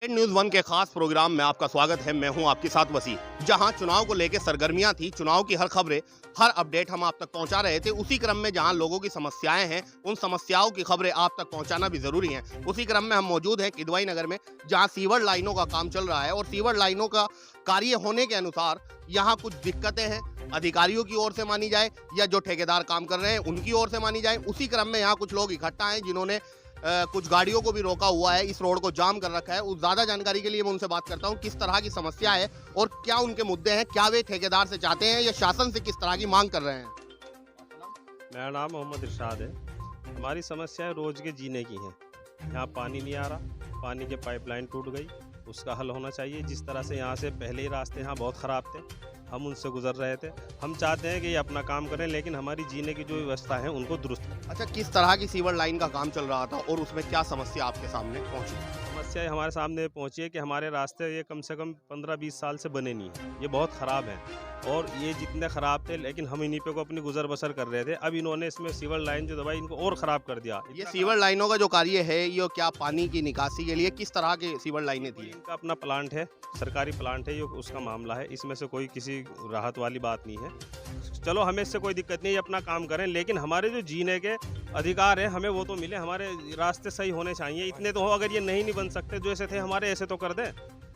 News one के खास programme में आपका स्वागत है। मैं हूं आपके साथ वसी। जहां चुनाव को लेकर सरगर्मियां थी, चुनाव की हर खबरें, हर अपडेट हम आप तक पहुंचा रहे थे। उसी क्रम में जहां लोगों की समस्याएं हैं, उन समस्याओं की खबरें आप तक पहुंचाना भी जरूरी है। उसी क्रम में हम मौजूद हैं किदवई नगर में, जहां सीवर लाइनों का काम चल रहा है और सीवर लाइनों का कार्य होने के अनुसार यहाँ कुछ दिक्कतें हैं, अधिकारियों की ओर से मानी जाए या जो ठेकेदार काम कर रहे हैं उनकी ओर से मानी जाए। उसी क्रम में यहाँ कुछ लोग इकट्ठा हैं जिन्होंने कुछ गाड़ियों को भी रोका हुआ है, इस रोड को जाम कर रखा है। उस ज़्यादा जानकारी के लिए मैं उनसे बात करता हूं, किस तरह की समस्या है और क्या उनके मुद्दे हैं, क्या वे ठेकेदार से चाहते हैं या शासन से किस तरह की मांग कर रहे हैं। मेरा नाम मोहम्मद इरशाद है। हमारी समस्या रोज़ के जीने की है। यहाँ पानी नहीं आ रहा, पानी के पाइपलाइन टूट गई, उसका हल होना चाहिए। जिस तरह से यहाँ से पहले ही रास्ते यहाँ बहुत ख़राब थे, हम उनसे गुजर रहे थे। हम चाहते हैं कि ये अपना काम करें, लेकिन हमारी जीने की जो व्यवस्था है उनको दुरुस्त करें। अच्छा, किस तरह की सीवर लाइन का काम चल रहा था और उसमें क्या समस्या आपके सामने पहुंची? समस्या हमारे सामने पहुंची है कि हमारे रास्ते ये कम से कम 15-20 साल से बने नहीं हैं। ये बहुत ख़राब हैं और ये जितने ख़राब थे, लेकिन हम इन्हीं पे को अपनी गुजर बसर कर रहे थे। अब इन्होंने इसमें सीवर लाइन जो दबाई, इनको और ख़राब कर दिया। ये सीवर लाइनों का जो कार्य है, ये क्या पानी की निकासी के लिए किस तरह के सीवर लाइनें थी? इनका अपना प्लांट है, सरकारी प्लांट है, ये उसका मामला है। इसमें से कोई किसी राहत वाली बात नहीं है। चलो, हमें इससे कोई दिक्कत नहीं है, अपना काम करें, लेकिन हमारे जो जीने के अधिकार हैं हमें वो तो मिले। हमारे रास्ते सही होने चाहिए, इतने तो हो। अगर ये नहीं बन सकते, जो ऐसे थे हमारे, ऐसे तो कर दें।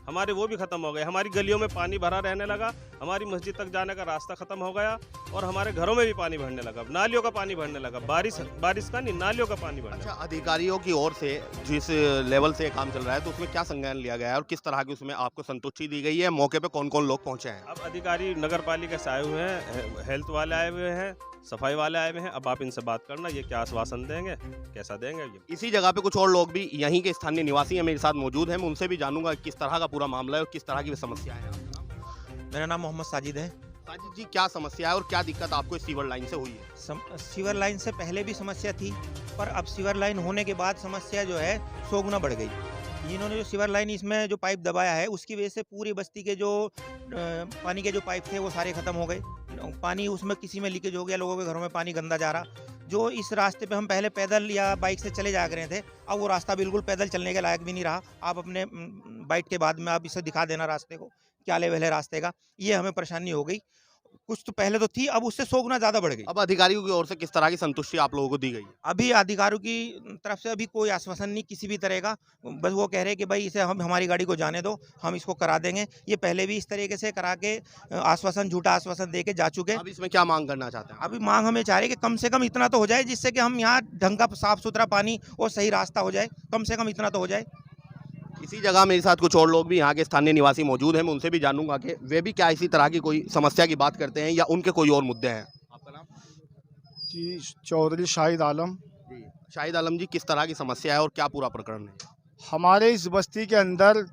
हमारे वो भी ख़त्म हो गए। हमारी गलियों में पानी भरा रहने लगा, हमारी मस्जिद तक जाने का रास्ता ख़त्म हो गया और हमारे घरों में भी पानी भरने लगा, नालियों का पानी भरने लगा। बारिश का नहीं, नालियों का पानी भरने लगा। अच्छा, अधिकारियों की ओर से जिस लेवल से काम चल रहा है तो उसमें क्या संज्ञान लिया गया है और किस तरह की उसमें आपको संतुष्टि दी गई है? मौके पे कौन कौन लोग पहुंचे हैं? अब अधिकारी नगर पालिका से आए हुए हैं, हेल्थ वाले आए हुए हैं, सफाई वाले आए हुए हैं। अब आप इनसे बात करना, ये क्या आश्वासन देंगे, कैसा देंगे। ये इसी जगह पे कुछ और लोग भी यहीं के स्थानीय निवासी हैं, मेरे साथ मौजूद हैं। मैं उनसे भी जानूंगा किस तरह का पूरा मामला है और किस तरह की समस्याएं हैं। मेरा नाम मोहम्मद साजिद है। साजिद जी, क्या समस्या है और क्या दिक्कत आपको इस सीवर लाइन से हुई है? सीवर लाइन से पहले भी समस्या थी, पर अब सीवर लाइन होने के बाद समस्या जो है 100 गुना बढ़ गई। इन्होंने जो सीवर लाइन इसमें जो पाइप दबाया है, उसकी वजह से पूरी बस्ती के जो पानी के जो पाइप थे वो सारे ख़त्म हो गए। पानी उसमें किसी में लीकेज हो गया, लोगों के घरों में पानी गंदा जा रहा। जो इस रास्ते पे हम पहले पैदल या बाइक से चले जा रहे थे, अब वो रास्ता बिल्कुल पैदल चलने के लायक भी नहीं रहा। आप अपने बाइक के बाद में आप इसे दिखा देना रास्ते को, क्या लेवल है रास्ते का। ये हमें परेशानी हो गई। कुछ तो पहले तो थी, अब उससे 100 गुना ज़्यादा बढ़ गई। अब अधिकारियों की ओर से किस तरह की संतुष्टि आप लोगों को दी गई है? अभी अधिकारियों की तरफ से अभी कोई आश्वासन नहीं किसी भी तरह का। बस वो कह रहे हैं कि भाई इसे हम हमारी गाड़ी को जाने दो, हम इसको करा देंगे। ये पहले भी इस तरीके से करा के आश्वासन, झूठा आश्वासन दे के जा चुके हैं। अब इसमें क्या मांग करना चाहते हैं? अभी मांग हमें चाह रही है कि कम से कम इतना तो हो जाए, जिससे कि हम यहाँ ढंग का साफ सुथरा पानी और सही रास्ता हो जाए। कम से कम इतना तो हो जाए। इसी जगह मेरे साथ कुछ और लोग भी यहाँ के स्थानीय निवासी मौजूद हैं। मैं उनसे भी जानूंगा कि वे भी क्या इसी तरह की कोई समस्या की बात करते हैं या उनके कोई और मुद्दे हैं। आपका नाम? जी, चौधरी शाहिद आलम। जी, शाहिद आलम जी, किस तरह की समस्या है और क्या पूरा प्रकरण है? हमारे इस बस्ती के अंदर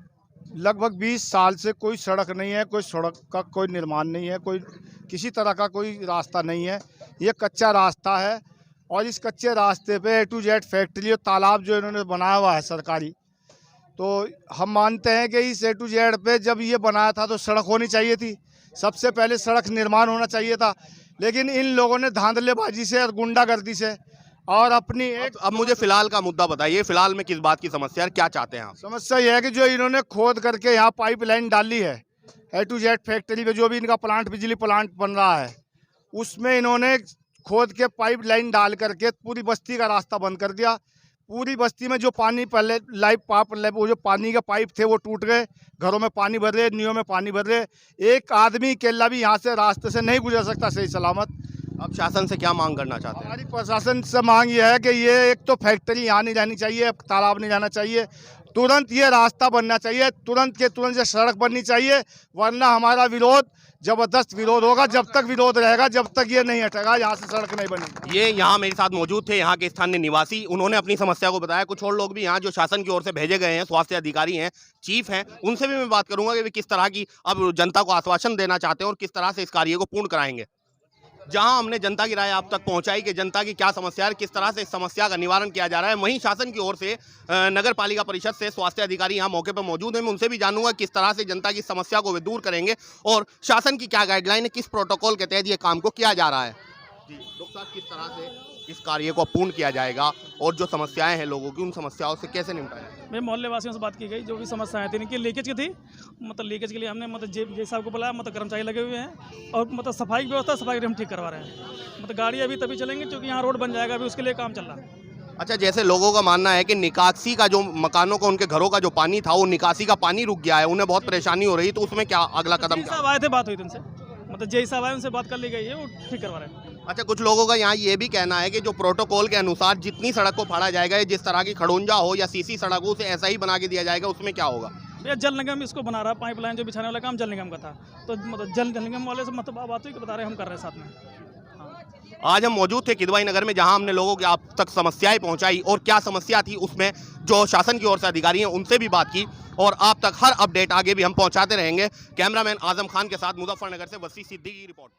लगभग 20 साल से कोई सड़क नहीं है, कोई सड़क का कोई निर्माण नहीं है, कोई किसी तरह का कोई रास्ता नहीं है। ये कच्चा रास्ता है और इस कच्चे रास्ते पे A to Z फैक्ट्री और तालाब जो इन्होंने बनाया हुआ है सरकारी, तो हम मानते हैं कि इस A to Z पे जब ये बनाया था तो सड़क होनी चाहिए थी। सबसे पहले सड़क निर्माण होना चाहिए था, लेकिन इन लोगों ने धांधलेबाजी से और गुंडागर्दी से और अपनी एक अब मुझे फिलहाल का मुद्दा बताइए, फिलहाल में किस बात की समस्या है, क्या चाहते हैं आप? समस्या यह है कि जो इन्होंने खोद करके यहाँ पाइपलाइन डाली है A to Z फैक्ट्री पे, जो भी इनका प्लांट, बिजली प्लांट बन रहा है, उसमें इन्होंने खोद के पाइपलाइन डाल करके पूरी बस्ती का रास्ता बंद कर दिया। पूरी बस्ती में जो पानी पहले वो जो पानी के पाइप थे वो टूट गए, घरों में पानी भर रहे, नीयों में पानी भर रहे। एक आदमी केला भी यहाँ से रास्ते से नहीं गुजर सकता सही सलामत। अब शासन से क्या मांग करना चाहते हैं? हमारी प्रशासन से मांग ये है कि ये एक तो फैक्ट्री यहाँ नहीं जानी चाहिए, तालाब नहीं जाना चाहिए, तुरंत ये रास्ता बनना चाहिए, तुरंत के तुरंत ये सड़क बननी चाहिए, वरना हमारा विरोध, जबरदस्त विरोध होगा। जब तक विरोध रहेगा, जब तक ये नहीं हटेगा, यहाँ से सड़क नहीं बनेगी। ये यहाँ मेरे साथ मौजूद थे यहाँ के स्थानीय निवासी, उन्होंने अपनी समस्या को बताया। कुछ और लोग भी यहाँ जो शासन की ओर से भेजे गए हैं, स्वास्थ्य अधिकारी हैं, चीफ हैं, उनसे भी मैं बात करूंगा कि वे किस तरह की अब जनता को आश्वासन देना चाहते हैं और किस तरह से इस कार्य को पूर्ण कराएंगे। जहां हमने जनता की राय आप तक पहुंचाई कि जनता की क्या समस्या है, किस तरह से इस समस्या का निवारण किया जा रहा है, वहीं शासन की ओर से नगर पालिका परिषद से स्वास्थ्य अधिकारी यहां मौके पर मौजूद हैं। मैं उनसे भी जानूंगा किस तरह से जनता की समस्या को वे दूर करेंगे और शासन की क्या गाइडलाइन है, किस प्रोटोकॉल के तहत ये काम को किया जा रहा है। जी डॉक्टर साहब, किस तरह से इस कार्य को पूर्ण किया जाएगा और जो समस्याएं हैं लोगों की, उन समस्याओं से कैसे निपटा जाएगा? भाई मोहल्ले वासियों से बात की गई, जो भी समस्याएं थी इनकी लीकेज की थी, मतलब लीकेज के लिए हमने मतलब जे साहब को बुलाया, मतलब कर्मचारी लगे हुए हैं और मतलब सफाई की व्यवस्था, सफाई हम ठीक करवा रहे हैं। मतलब गाड़ी अभी तभी चलेंगे क्योंकि यहाँ रोड बन जाएगा, अभी उसके लिए काम चल रहा है। अच्छा, जैसे लोगों का मानना है कि निकासी का जो मकानों का, उनके घरों का जो पानी था, वो निकासी का पानी रुक गया है, उन्हें बहुत परेशानी हो रही है, तो उसमें क्या अगला कदम जे क्या? साहब आए थे, बात हुई थी उनसे, मतलब जे साहब आए, उनसे बात कर ली गई है, वो ठीक करवा रहे हैं। अच्छा, कुछ लोगों का यहाँ ये भी कहना है कि जो प्रोटोकॉल के अनुसार जितनी सड़क को फाड़ा जाएगा, या जिस तरह की खड़ूंजा हो या सीसी सड़क हो, उसे ऐसा ही बना के दिया जाएगा, उसमें क्या होगा? भैया जल निगम इसको बना रहा है, पाइपलाइन जो बिछाने वाला काम जल निगम का था, तो मतलब जल निगम वाले से मतलब बात हुई कि बता रहे हम कर रहे हैं साथ में। आज हम मौजूद थे किदवाई नगर में, जहां हमने लोगों के आप तक समस्याएं पहुंचाई और क्या समस्या थी उसमें जो शासन की ओर से अधिकारी हैं उनसे भी बात की, और आप तक हर अपडेट आगे भी हम पहुंचाते रहेंगे। कैमरामैन आजम खान के साथ मुजफ्फरनगर से वसी सिद्दीकी की रिपोर्ट।